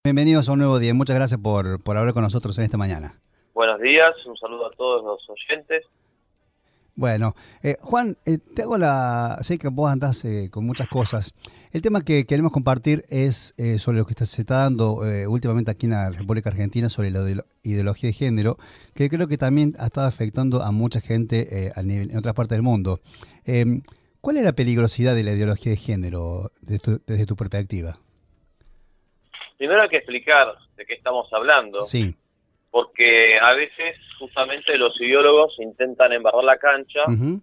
Bienvenidos a un nuevo día. Muchas gracias por hablar con nosotros en esta mañana. Buenos días, un saludo a todos los oyentes. Bueno, Juan, sé que vos andás con muchas cosas. El tema que queremos compartir es sobre lo que se está dando últimamente aquí en la República Argentina sobre la ideología de género, que creo que también ha estado afectando a mucha gente en otras partes del mundo. Eh, ¿Cuál es la peligrosidad de la ideología de género desde tu perspectiva? Primero hay que explicar de qué estamos hablando, Sí. porque a veces justamente los ideólogos intentan embarrar la cancha Ujú,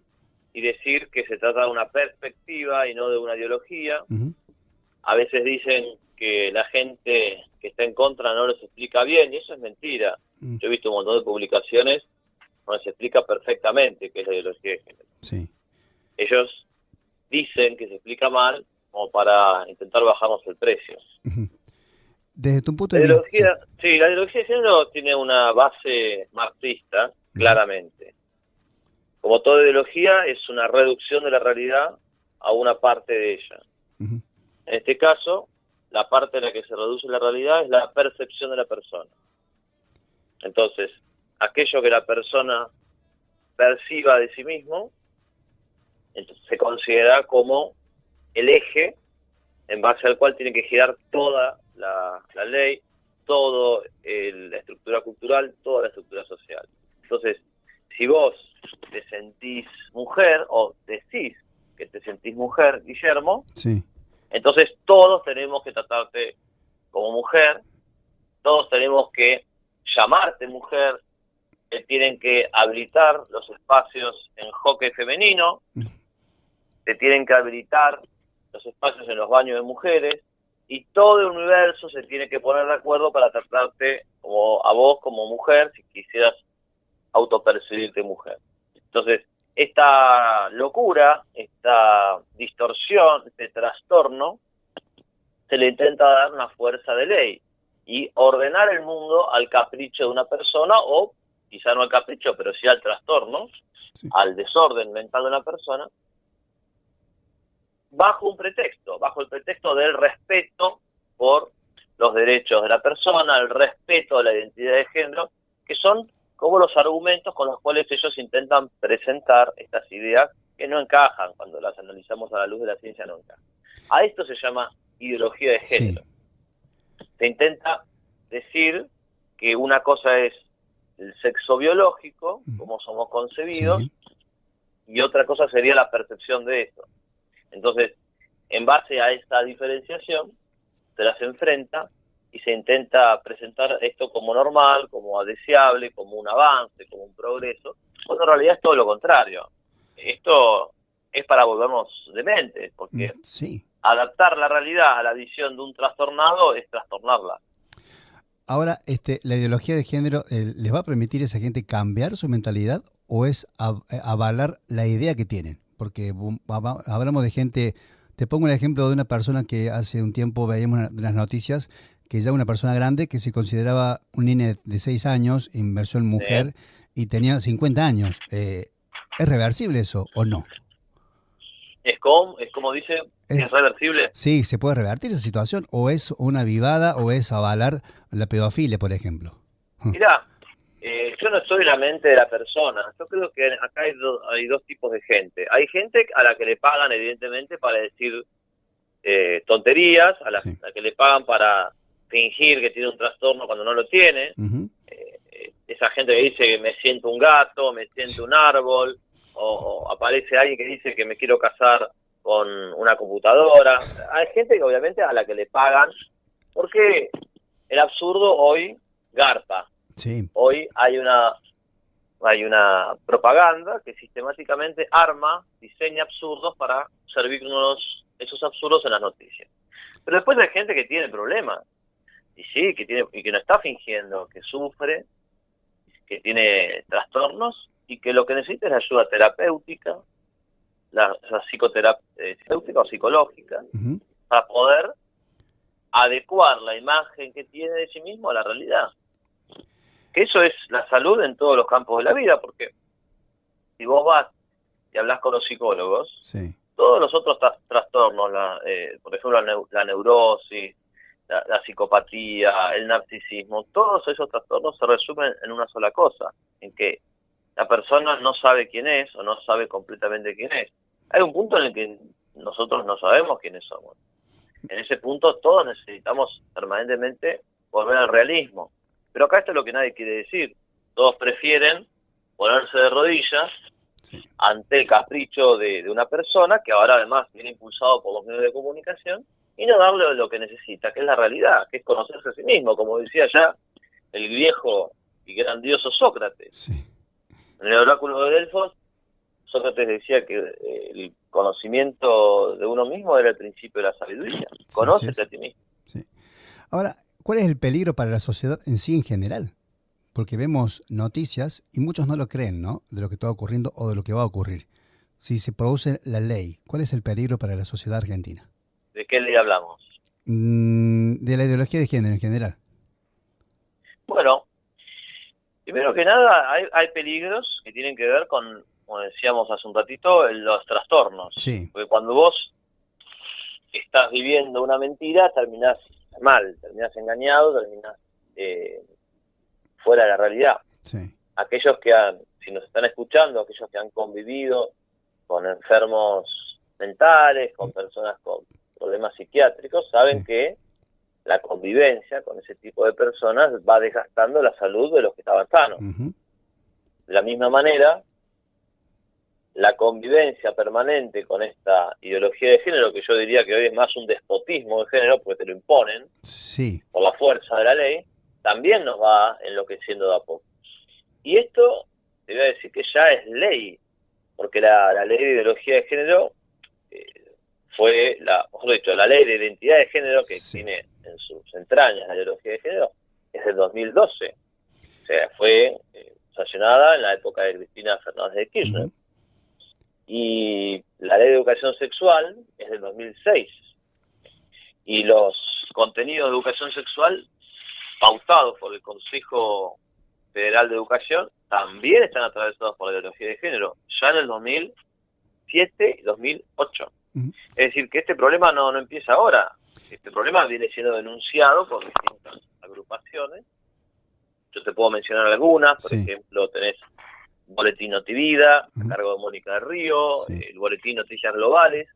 y decir que se trata de una perspectiva y no de una ideología. ujú, A veces dicen que la gente que está en contra no les explica bien, y eso es mentira. mm, Yo he visto un montón de publicaciones donde se explica perfectamente qué es la ideología de género. sí. Ellos dicen que se explica mal como para intentar bajarnos el precio. Ujú. Desde tu punto La de vista, sí. ideología, sí, la ideología de género tiene una base marxista, Ujú, claramente. Como toda ideología, es una reducción de la realidad a una parte de ella. ujú, En este caso, la parte en la que se reduce la realidad es la percepción de la persona. Entonces, aquello que la persona perciba de sí mismo, entonces se considera como el eje en base al cual tiene que girar toda la ley, toda la estructura cultural, toda la estructura social. Entonces, si vos te sentís mujer o decís que te sentís mujer, Guillermo, sí. entonces todos tenemos que tratarte como mujer, todos tenemos que llamarte mujer, tienen que habilitar los espacios en hockey femenino, Ujú. te tienen que habilitar los espacios en los baños de mujeres, y todo el universo se tiene que poner de acuerdo para tratarte como a vos como mujer, si quisieras autopercibirte mujer. Entonces, esta locura, esta distorsión, este trastorno, se le intenta dar una fuerza de ley y ordenar el mundo al capricho de una persona, o quizá no al capricho, pero sí al trastorno, Sí. al desorden mental de una persona, bajo el pretexto del respeto por los derechos de la persona, el respeto de la identidad de género, que son como los argumentos con los cuales ellos intentan presentar estas ideas que no encajan, cuando las analizamos a la luz de la ciencia no encajan. A esto se llama ideología de Sí. género. Se intenta decir que una cosa es el sexo biológico, Ujú. cómo somos concebidos, Sí. y otra cosa sería la percepción de eso. Entonces, en base a esta diferenciación, se las enfrenta y se intenta presentar esto como normal, como deseable, como un avance, como un progreso, cuando en realidad es todo lo contrario. Esto es para volvernos dementes, porque Sí. adaptar la realidad a la visión de un trastornado es trastornarla. Ahora, ¿la ideología de género les va a permitir a esa gente cambiar su mentalidad o es avalar la idea que tienen? Porque hablamos de gente, te pongo el ejemplo de una persona que hace un tiempo veíamos en las noticias, que ya una persona grande que se consideraba un nene de 6 años en versión ¿Sí? mujer y tenía 50 años. ¿Es reversible eso o no? Es como dice, es Es, reversible. sí, ¿se puede revertir esa situación o es una avivada o es avalar la pedofilia, por ejemplo? Mirá, yo no soy la mente de la persona. Yo creo que acá hay dos tipos de gente. Hay gente a la que le pagan, evidentemente, para decir tonterías, Sí. a la que le pagan para fingir que tiene un trastorno cuando no lo tiene. Ujú. Esa gente que dice que me siento un gato, me siento Sí. un árbol, o aparece alguien que dice que me quiero casar con una computadora. Hay gente que obviamente a la que le pagan, porque el absurdo hoy garpa. Sí. Hoy hay una propaganda que sistemáticamente arma, diseña absurdos para servirnos esos absurdos en las noticias. Pero después hay gente que tiene problemas, y sí, que no está fingiendo, que sufre, que tiene trastornos, y que lo que necesita es ayuda terapéutica, la psicoterapéutica o psicológica, Ujú. para poder adecuar la imagen que tiene de sí mismo a la realidad. Que eso es la salud en todos los campos de la vida, porque si vos vas y hablas con los psicólogos, Sí. todos los otros trastornos, por ejemplo la neurosis, la psicopatía, el narcisismo, todos esos trastornos se resumen en una sola cosa, en que la persona no sabe quién es o no sabe completamente quién es. Hay un punto en el que nosotros no sabemos quiénes somos. En ese punto todos necesitamos permanentemente volver al realismo. Pero acá esto es lo que nadie quiere decir. Todos prefieren ponerse de rodillas ante el capricho de una persona que ahora además viene impulsado por los medios de comunicación y no darle lo que necesita, que es la realidad, que es conocerse a sí mismo, como decía ya el viejo y grandioso Sócrates. Sí. En el oráculo de Delfos, Sócrates decía que el conocimiento de uno mismo era el principio de la sabiduría. Conócete a ti mismo. Sí. Ahora, ¿cuál es el peligro para la sociedad en sí en general? Porque vemos noticias y muchos no lo creen, ¿no? De lo que está ocurriendo o de lo que va a ocurrir. Si se produce la ley, ¿cuál es el peligro para la sociedad argentina? ¿De qué ley hablamos? De la ideología de género en general. Bueno, primero que nada, hay peligros que tienen que ver con, como decíamos hace un ratito, los trastornos. Sí. Porque cuando vos estás viviendo una mentira, terminás mal, terminás engañado, terminás fuera de la realidad. Sí. Aquellos que si nos están escuchando, aquellos que han convivido con enfermos mentales, con personas con problemas psiquiátricos, saben que la convivencia con ese tipo de personas va desgastando la salud de los que estaban sanos. De la misma manera, la convivencia permanente con esta ideología de género, que yo diría que hoy es más un despotismo de género, porque te lo imponen por la fuerza de la ley, también nos va enloqueciendo de a poco. Y esto, te voy a decir que ya es ley, porque la ley de ideología de género fue, mejor dicho, la ley de identidad de género que tiene en sus entrañas la ideología de género, es del 2012. O sea, fue sancionada en la época de Cristina Fernández de Kirchner. Y la ley de educación sexual es del 2006. Y los contenidos de educación sexual pautados por el Consejo Federal de Educación también están atravesados por la ideología de género, ya en el 2007 y 2008. Es decir, que este problema no empieza ahora. Este problema viene siendo denunciado por distintas agrupaciones. Yo te puedo mencionar algunas, por ejemplo, tenés Boletín Notivida, a cargo de Mónica del Río, el Boletín Noticias Globales,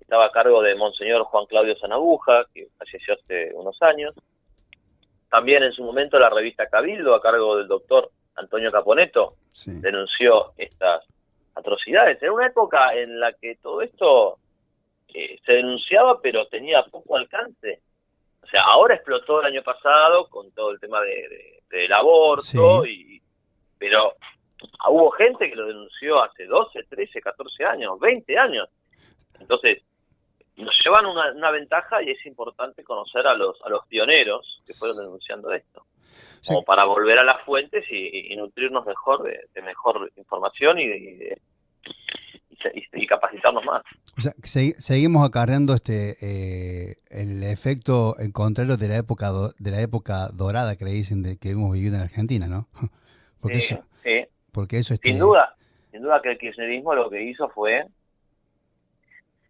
estaba a cargo de Monseñor Juan Claudio Sanabuja, que falleció hace unos años. También en su momento la revista Cabildo, a cargo del doctor Antonio Caponeto, denunció estas atrocidades. Era una época en la que todo esto se denunciaba, pero tenía poco alcance. O sea, ahora explotó el año pasado con todo el tema del aborto, pero hubo gente que lo denunció hace 12, 13, 14 años, 20 años. Entonces, nos llevan una ventaja y es importante conocer a los pioneros que fueron denunciando esto, como para volver a las fuentes y nutrirnos mejor de mejor información y capacitarnos más. O sea, seguimos acarreando el efecto en contrario de la época dorada que le dicen que hemos vivido en Argentina, ¿no? Porque eso sin duda que el kirchnerismo lo que hizo fue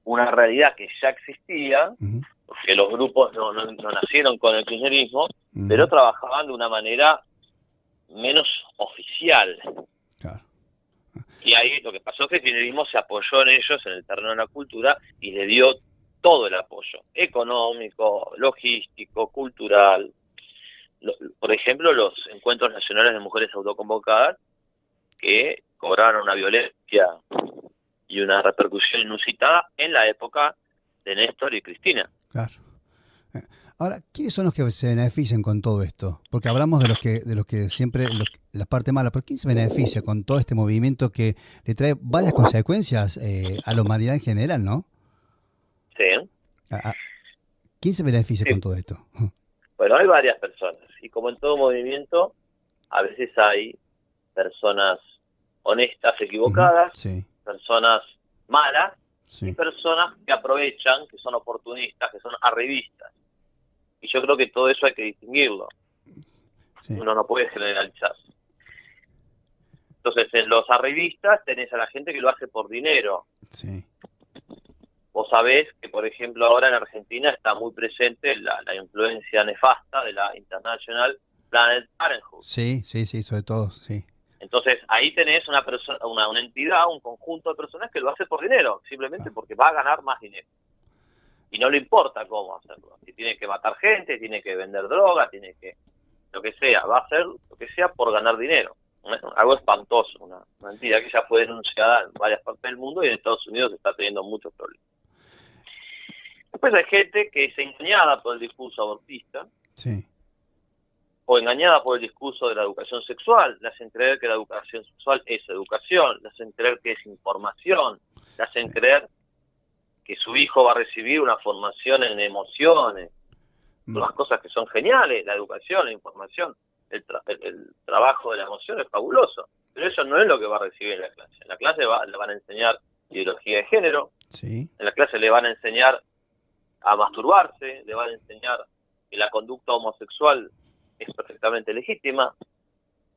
una realidad que ya existía, porque los grupos no nacieron con el kirchnerismo, pero trabajaban de una manera menos oficial. Claro. Y ahí lo que pasó es que el kirchnerismo se apoyó en ellos en el terreno de la cultura y le dio todo el apoyo económico, logístico, cultural. Por ejemplo, los encuentros nacionales de mujeres autoconvocadas, que cobraron una violencia y una repercusión inusitada en la época de Néstor y Cristina. Claro. Ahora, ¿quiénes son los que se benefician con todo esto? Porque hablamos de los que siempre, la parte mala, pero ¿quién se beneficia con todo este movimiento que le trae varias consecuencias a la humanidad en general, no? Sí. ¿Quién se beneficia con todo esto? Bueno, hay varias personas, y como en todo movimiento, a veces hay personas honestas equivocadas, personas malas, y personas que aprovechan, que son oportunistas, que son arribistas. Y yo creo que todo eso hay que distinguirlo. Uno no puede generalizar. Entonces, en los arribistas tenés a la gente que lo hace por dinero. Vos sabés que, por ejemplo, ahora en Argentina está muy presente la influencia nefasta de la International Planet Parenthood. Sí, sí, sí, sobre todo, sí. Entonces, ahí tenés una persona, una entidad, un conjunto de personas que lo hace por dinero, simplemente Claro. porque va a ganar más dinero. Y no le importa cómo hacerlo. Si tiene que matar gente, tiene que vender droga, tiene que... lo que sea, va a hacer lo que sea por ganar dinero. Algo espantoso, una entidad que ya fue denunciada en varias partes del mundo y en Estados Unidos está teniendo muchos problemas. Después hay gente que es engañada por el discurso abortista, Sí. o engañada por el discurso de la educación sexual, le hacen creer que la educación sexual es educación, le hacen creer que es información, le hacen creer que su hijo va a recibir una formación en emociones, unas cosas que son geniales, la educación, la información, el trabajo de la emoción es fabuloso, pero eso no es lo que va a recibir en la clase. En la clase le van a enseñar ideología de género, Sí. en la clase le van a enseñar a masturbarse, le van a enseñar que la conducta homosexual es perfectamente legítima,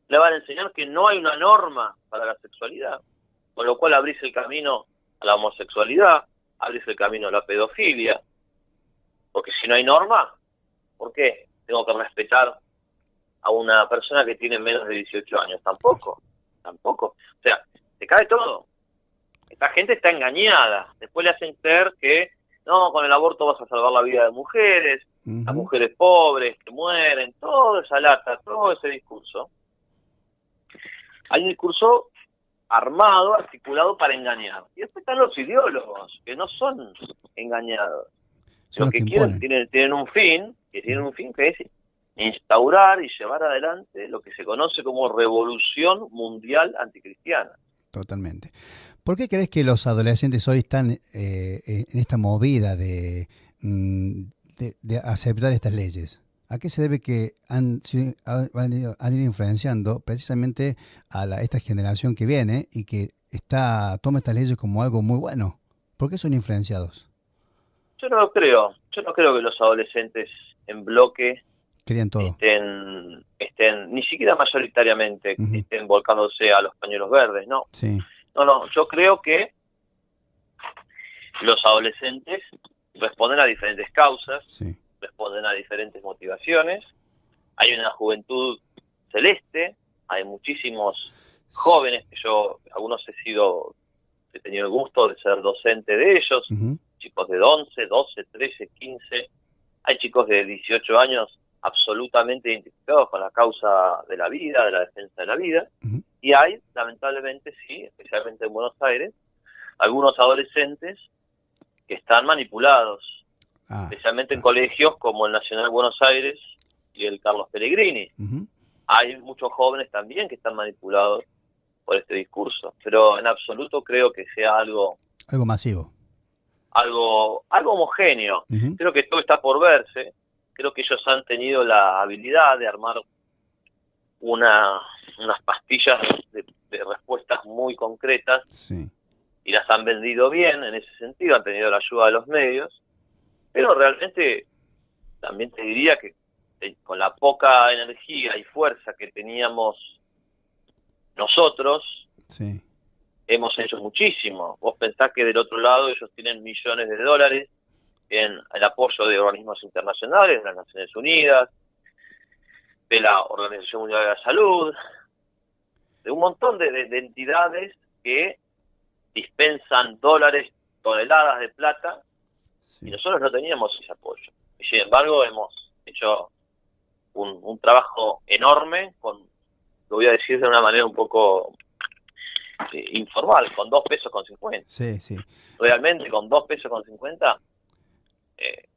le van a enseñar que no hay una norma para la sexualidad, con lo cual abrís el camino a la homosexualidad, abrís el camino a la pedofilia, porque si no hay norma, ¿por qué tengo que respetar a una persona que tiene menos de 18 años? Tampoco. O sea, se cae todo. Esta gente está engañada. Después le hacen creer que no, con el aborto vas a salvar la vida de mujeres, las mujeres pobres que mueren, toda esa lata, todo ese discurso. Hay un discurso armado, articulado para engañar. Y después están los ideólogos, que no son engañados. Lo que quieren, tienen un fin, que es instaurar y llevar adelante lo que se conoce como revolución mundial anticristiana. Totalmente. ¿Por qué crees que los adolescentes hoy están en esta movida de aceptar estas leyes? ¿A qué se debe que han ido influenciando precisamente a esta generación que viene y que toma estas leyes como algo muy bueno? ¿Por qué son influenciados? Yo no lo creo. Yo no creo que los adolescentes en bloque querían todo. Estén ni siquiera mayoritariamente estén volcándose a los pañuelos verdes, ¿no? Sí. No, yo creo que los adolescentes responden a diferentes causas, sí. Responden a diferentes motivaciones. Hay una juventud celeste, hay muchísimos jóvenes que algunos he tenido el gusto de ser docente de ellos, chicos de 11, 12, 13, 15, hay chicos de 18 años absolutamente identificados con la causa de la vida, de la defensa de la vida, y hay, lamentablemente sí, especialmente en Buenos Aires, algunos adolescentes que están manipulados, especialmente en colegios como el Nacional Buenos Aires y el Carlos Pellegrini. Hay muchos jóvenes también que están manipulados por este discurso, pero en absoluto creo que sea algo masivo, algo homogéneo. Creo que todo está por verse. Creo que ellos han tenido la habilidad de armar unas pastillas de respuestas muy concretas, sí. Y las han vendido bien en ese sentido, han tenido la ayuda de los medios, pero realmente también te diría que con la poca energía y fuerza que teníamos nosotros, sí. Hemos hecho muchísimo. Vos pensás que del otro lado ellos tienen millones de dólares en el apoyo de organismos internacionales, de las Naciones Unidas, de la Organización Mundial de la Salud, de un montón de entidades que dispensan dólares, toneladas de plata, y nosotros no teníamos ese apoyo. Y sin embargo hemos hecho un trabajo enorme, lo voy a decir de una manera un poco informal, con 2 pesos con 50. Sí, sí. Realmente con 2 pesos con 50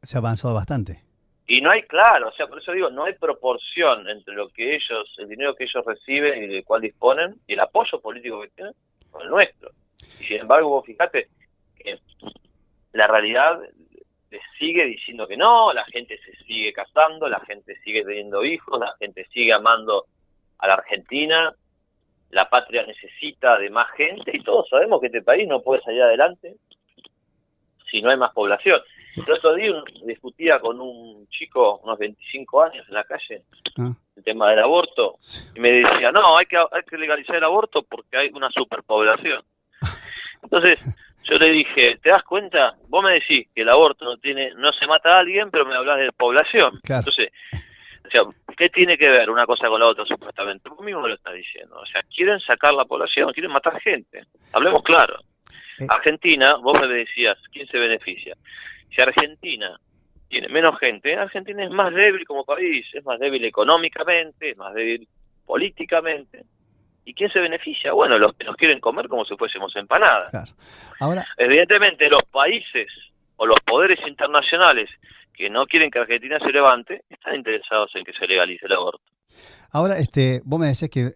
se ha avanzado bastante. Y no hay, claro, o sea, por eso digo, no hay proporción entre el dinero que ellos reciben y del cual disponen, y el apoyo político que tienen, con el nuestro. Y sin embargo, vos fijate que la realidad les sigue diciendo que no, la gente se sigue casando, la gente sigue teniendo hijos, la gente sigue amando a la Argentina, la patria necesita de más gente, y todos sabemos que este país no puede salir adelante si no hay más población. Sí. El otro día discutía con un chico, unos 25 años, en la calle, el tema del aborto, y me decía, no, hay que legalizar el aborto porque hay una superpoblación. Entonces, Yo le dije, ¿te das cuenta? Vos me decís que el aborto no se mata a alguien, pero me hablas de población. Claro. Entonces, o sea, ¿qué tiene que ver una cosa con la otra supuestamente? Vos mismo me lo estás diciendo. O sea, quieren sacar la población, quieren matar gente. Hablemos claro. Argentina, vos me decías, ¿quién se beneficia? Si Argentina tiene menos gente, Argentina es más débil como país, es más débil económicamente, es más débil políticamente. ¿Y quién se beneficia? Bueno, los que nos quieren comer como si fuésemos empanadas. Claro. Ahora, evidentemente, los países o los poderes internacionales que no quieren que Argentina se levante están interesados en que se legalice el aborto. Ahora, vos me decís que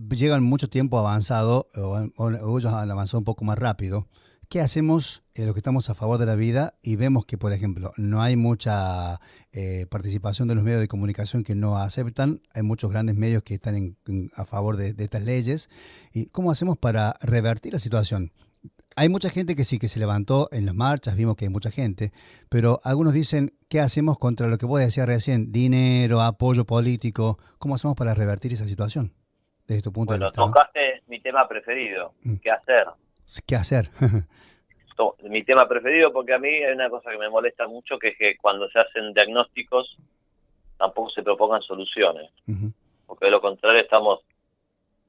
llegan mucho tiempo avanzado, o ellos han avanzado un poco más rápido. ¿Qué hacemos los que estamos a favor de la vida y vemos que, por ejemplo, no hay mucha participación de los medios de comunicación que no aceptan? Hay muchos grandes medios que están a favor de estas leyes. ¿Y cómo hacemos para revertir la situación? Hay mucha gente que sí, que se levantó en las marchas, vimos que hay mucha gente, pero algunos dicen, ¿qué hacemos contra lo que vos decías recién? Dinero, apoyo político. ¿Cómo hacemos para revertir esa situación desde tu punto de vista? Bueno, tocaste mi tema preferido, ¿qué hacer? ¿Qué hacer? Mi tema preferido, porque a mí hay una cosa que me molesta mucho, que es que cuando se hacen diagnósticos tampoco se propongan soluciones, porque de lo contrario estamos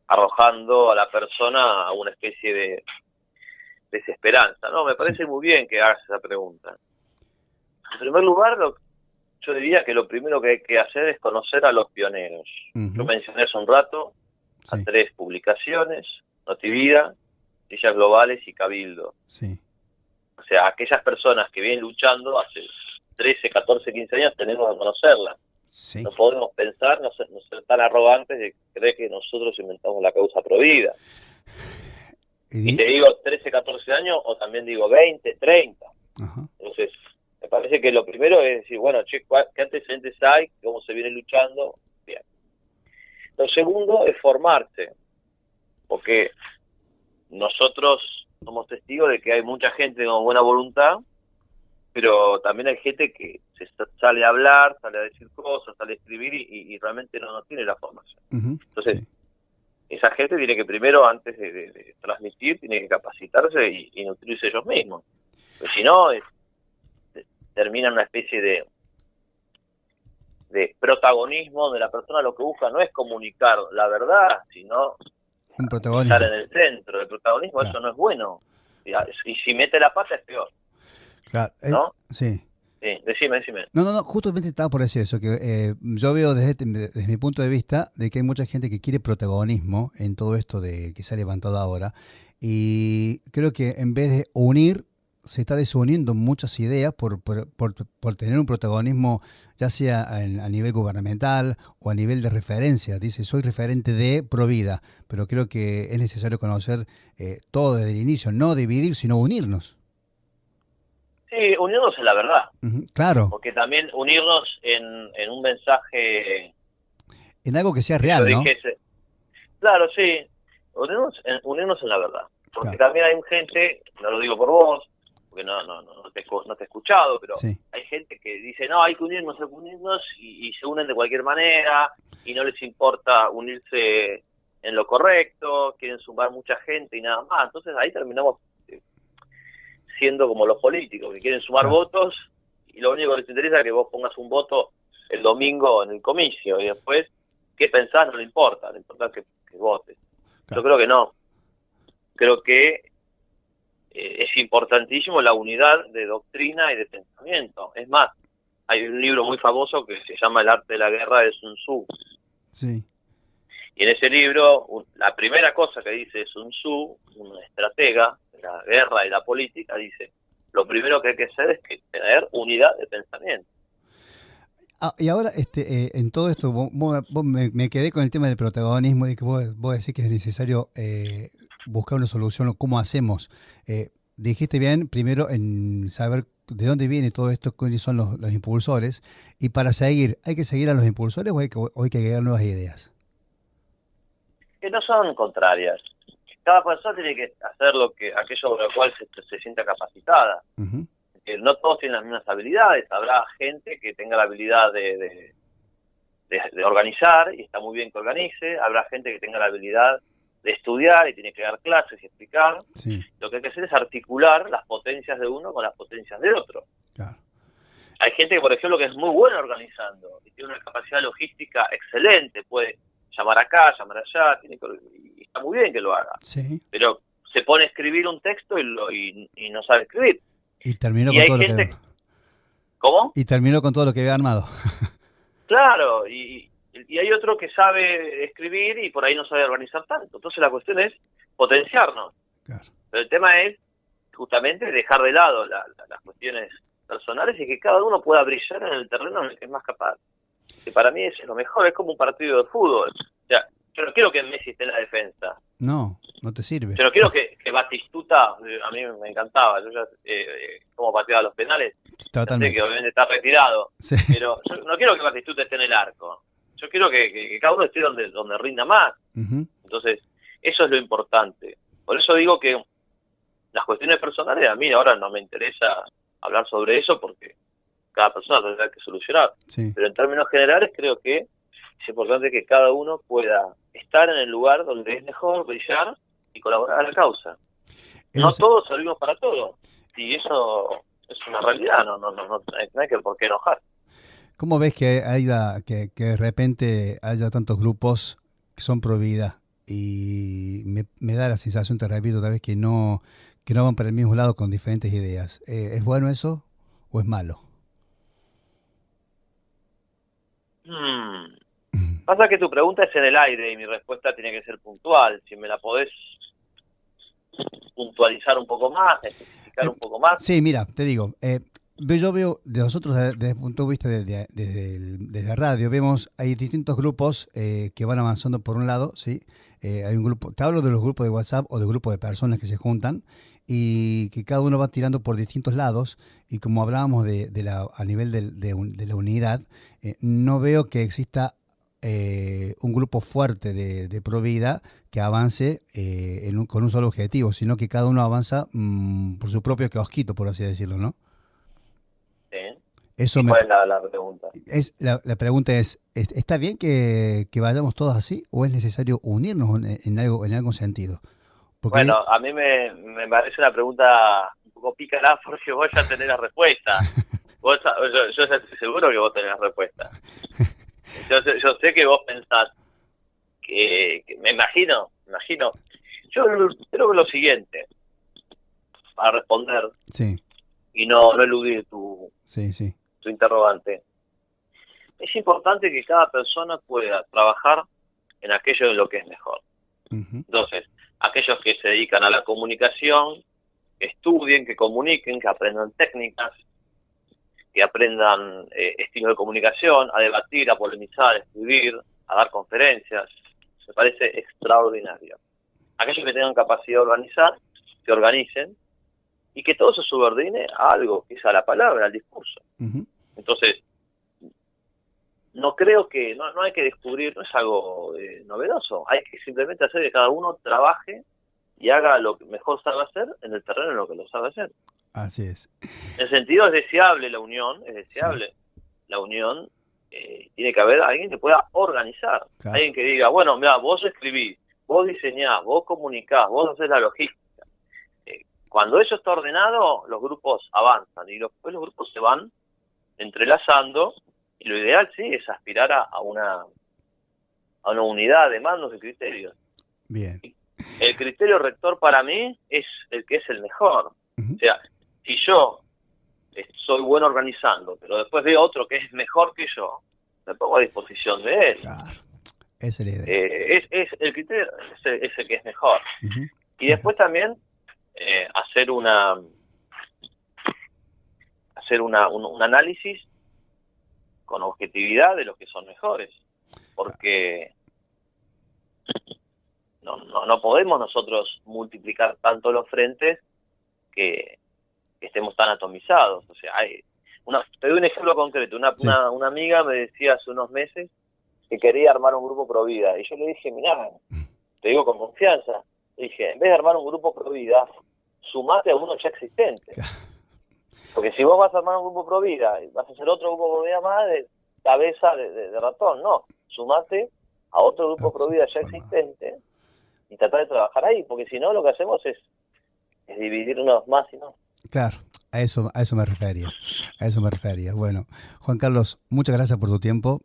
arrojando a la persona a una especie de desesperanza. No, me parece muy bien que hagas esa pregunta. En primer lugar, yo diría que lo primero que hay que hacer es conocer a los pioneros. Yo mencioné hace un rato a 3 publicaciones: Notivida, Sillas Globales y Cabildo. Sí. O sea, aquellas personas que vienen luchando hace 13, 14, 15 años, tenemos que conocerlas. Sí. No podemos pensar, no ser tan arrogantes de creer que nosotros inventamos la causa provida. Y te digo 13, 14 años, o también digo 20, 30. Ajá. Entonces, me parece que lo primero es decir, bueno, che, ¿qué antecedentes hay? ¿Cómo se viene luchando? Bien. Lo segundo es formarse, porque nosotros somos testigos de que hay mucha gente con buena voluntad, pero también hay gente que se sale a hablar, sale a decir cosas, sale a escribir y realmente no tiene la formación. Entonces, esa gente tiene que primero, antes de transmitir, tiene que capacitarse y nutrirse ellos mismos. Porque si no, termina en una especie de protagonismo donde la persona lo que busca no es comunicar la verdad, sino un protagonismo. Estar en el centro. El protagonismo, claro. Eso no es bueno. Y si mete la pata es peor. Claro. ¿No? Sí. Sí, decime. No, justamente estaba por decir eso, que yo veo desde mi punto de vista de que hay mucha gente que quiere protagonismo en todo esto de que se ha levantado ahora, y creo que en vez de unir, se está desuniendo muchas ideas por tener un protagonismo, ya sea a nivel gubernamental o a nivel de referencia. Dice, soy referente de Provida, pero creo que es necesario conocer todo desde el inicio, no dividir, sino unirnos. Sí, unirnos en la verdad. Claro. Porque también unirnos en un mensaje... En algo que sea real, ¿no? Claro, sí. Unirnos en la verdad. Porque también hay gente, no lo digo por vos, porque no te he escuchado, pero sí. Hay gente que dice, no, hay que unirnos y se unen de cualquier manera y no les importa unirse en lo correcto, quieren sumar mucha gente y nada más. Entonces ahí terminamos siendo como los políticos, que quieren sumar votos y lo único que les interesa es que vos pongas un voto el domingo en el comicio y después, ¿qué pensás? No le importa que votes. Yo creo que no. Creo que es importantísimo la unidad de doctrina y de pensamiento. Es más, hay un libro muy famoso que se llama El arte de la guerra de Sun Tzu. Sí. Y en ese libro, la primera cosa que dice Sun Tzu, un estratega de la guerra y la política, dice, lo primero que hay que hacer es tener unidad de pensamiento. Y ahora, en todo esto, me quedé con el tema del protagonismo y que vos decís que es necesario buscar una solución, ¿cómo hacemos? Dijiste bien, primero, en saber de dónde viene todo esto, cuáles son los impulsores, y para seguir, ¿hay que seguir a los impulsores o hay que agregar nuevas ideas? Que no son contrarias. Cada persona tiene que hacer aquello por lo cual se sienta capacitada. No todos tienen las mismas habilidades. Habrá gente que tenga la habilidad de organizar y está muy bien que organice. Habrá gente que tenga la habilidad de estudiar y tiene que dar clases y explicar. Sí, Lo que hay que hacer es articular las potencias de uno con las potencias del otro. claro. Hay gente que, por ejemplo, que es muy buena organizando y tiene una capacidad logística excelente, puede llamar acá, llamar allá, y está muy bien que lo haga. Sí. Pero se pone a escribir un texto y no sabe escribir. Y terminó Y con hay todo gente... lo que... ¿Cómo? Y terminó con todo lo que había armado. Claro, y hay otro que sabe escribir y por ahí no sabe organizar tanto. Entonces la cuestión es potenciarnos. Claro. Pero el tema es justamente dejar de lado las cuestiones personales y que cada uno pueda brillar en el terreno en el que es más capaz. Que para mí eso es lo mejor, es como un partido de fútbol. O sea, yo no quiero que Messi esté en la defensa. No, no te sirve. Yo no quiero que Batistuta, a mí me encantaba, yo ya como pateaba los penales, sé Totalmente. que obviamente está retirado, Sí. pero yo no quiero que Batistuta esté en el arco. Yo quiero que cada uno esté donde rinda más. Ujú. Entonces, eso es lo importante. Por eso digo que las cuestiones personales, a mí ahora no me interesa hablar sobre eso porque cada persona tendrá que solucionar. Sí. Pero en términos generales creo que es importante que cada uno pueda estar en el lugar donde es mejor, brillar y colaborar a la causa. Eso No se- todos servimos para todo. Y eso es una realidad, no hay que por qué enojar. ¿Cómo ves que que de repente haya tantos grupos que son pro vida? Y me da la sensación, te repito, otra vez, que no van para el mismo lado con diferentes ideas. ¿Es bueno eso o es malo? Pasa que tu pregunta es en el aire y mi respuesta tiene que ser puntual. Si me la podés puntualizar un poco más, especificar un poco más. Sí, mira, te digo, yo veo de nosotros desde el punto de vista desde radio, vemos, hay distintos grupos que van avanzando por un lado, ¿sí? Hay un grupo, te hablo de los grupos de WhatsApp o de grupos de personas que se juntan y que cada uno va tirando por distintos lados y como hablábamos a nivel de la unidad, no veo que exista un grupo fuerte de pro vida que avance con un solo objetivo, sino que cada uno avanza por su propio kiosquito, por así decirlo, ¿no? ¿Sí? Eso ¿Y cuál es la pregunta? la pregunta es, ¿está bien que vayamos todos así o es necesario unirnos en algún sentido? Porque Bueno, a mí me parece una pregunta un poco pícara porque vos ya tenés la respuesta. Yo ya estoy seguro que vos tenés la respuesta. Yo sé que vos pensás que me imagino. Yo creo que lo siguiente, para responder sí, y no eludir tu sí, interrogante, es importante que cada persona pueda trabajar en aquello en lo que es mejor. ujú, Entonces, aquellos que se dedican a la comunicación, que estudien, que comuniquen, que aprendan técnicas, que aprendan estilos de comunicación, a debatir, a polemizar, a escribir, a dar conferencias. Me parece extraordinario. Aquellos que tengan capacidad de organizar, que organicen, y que todo se subordine a algo, que es a la palabra, al discurso. ujú. Entonces, no creo que, no hay que descubrir, no es algo novedoso, hay que simplemente hacer que cada uno trabaje y haga lo que mejor sabe hacer en el terreno en lo que lo sabe hacer. Así es. En el sentido es deseable la unión, es deseable. Sí. La unión, tiene que haber alguien que pueda organizar, Claro. alguien que diga, bueno, mira, vos escribís, vos diseñás, vos comunicás, vos haces la logística. Cuando eso está ordenado, los grupos avanzan y después los grupos se van entrelazando y lo ideal sí es aspirar a una unidad de mandos y criterios. Bien. El criterio rector para mí es el que es el mejor. Uh-huh. O sea, si yo soy bueno organizando, pero después veo otro que es mejor que yo, me pongo a disposición de él. Claro, esa es la idea. Es el criterio es el que es mejor. Uh-huh. Y después también hacer un análisis con objetividad de los que son mejores, porque no podemos nosotros multiplicar tanto los frentes que estemos tan atomizados. O sea, te doy un ejemplo concreto. Una amiga me decía hace unos meses que quería armar un grupo pro vida, y yo le dije, mirá, te digo con confianza, le dije, en vez de armar un grupo pro vida, sumate a uno ya existente. Porque si vos vas a armar un grupo pro vida y vas a hacer otro grupo pro vida más de cabeza de ratón, no, sumate a otro grupo pro vida ya existente y tratar de trabajar ahí, porque si no lo que hacemos es dividirnos más y no. Claro, a eso me refería. A eso me refería. Bueno, Juan Carlos, muchas gracias por tu tiempo.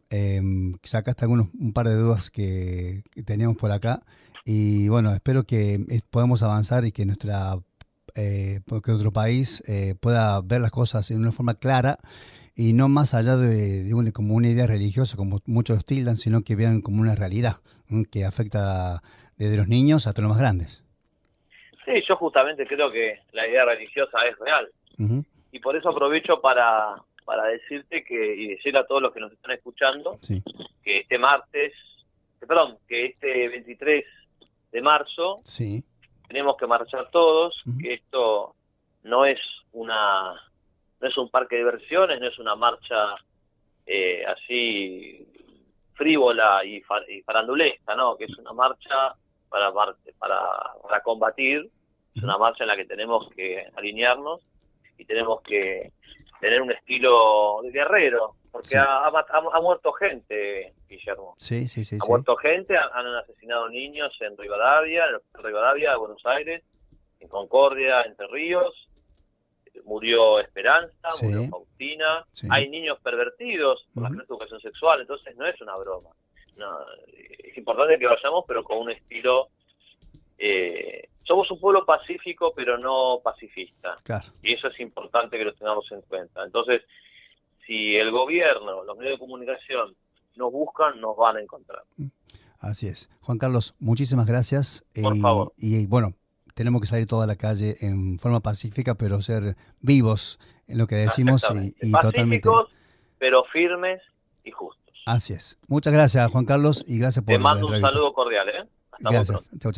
Sacaste un par de dudas que teníamos por acá. Y bueno, espero que podamos avanzar y que que nuestro país pueda ver las cosas de una forma clara y no más allá como una idea religiosa, como muchos tildan, sino que vean como una realidad que afecta desde los niños hasta los más grandes. Sí, yo justamente creo que la idea religiosa es real. Uh-huh. Y por eso aprovecho para decirte y decirle a todos los que nos están escuchando, sí, que que este 23 de marzo sí, tenemos que marchar todos, uh-huh, que esto no es un parque de diversiones, no es una marcha así frívola y farandulesca, ¿no? Que es una marcha para combatir, es una marcha en la que tenemos que alinearnos y tenemos que tener un estilo de guerrero, porque sí, ha muerto gente, Guillermo. sí, Ha muerto gente, han asesinado niños en Rivadavia, de Buenos Aires, en Concordia, Entre Ríos, murió Esperanza, sí, murió Faustina, sí, hay niños pervertidos por la uh-huh, educación sexual, entonces no es una broma. No, es importante que vayamos, pero con un estilo... somos un pueblo pacífico, pero no pacifista. claro. Y eso es importante que lo tengamos en cuenta. Entonces, si el gobierno, los medios de comunicación nos buscan, nos van a encontrar. Así es. Juan Carlos, muchísimas gracias. Por favor. Y bueno, tenemos que salir toda la calle en forma pacífica, pero ser vivos en lo que decimos y totalmente... Pacíficos, pero firmes y justos. Así es. Muchas gracias, Juan Carlos, y gracias por Te la mando un entrevista. saludo cordial, ¿eh? Hasta muy pronto. Gracias. Chau, chau.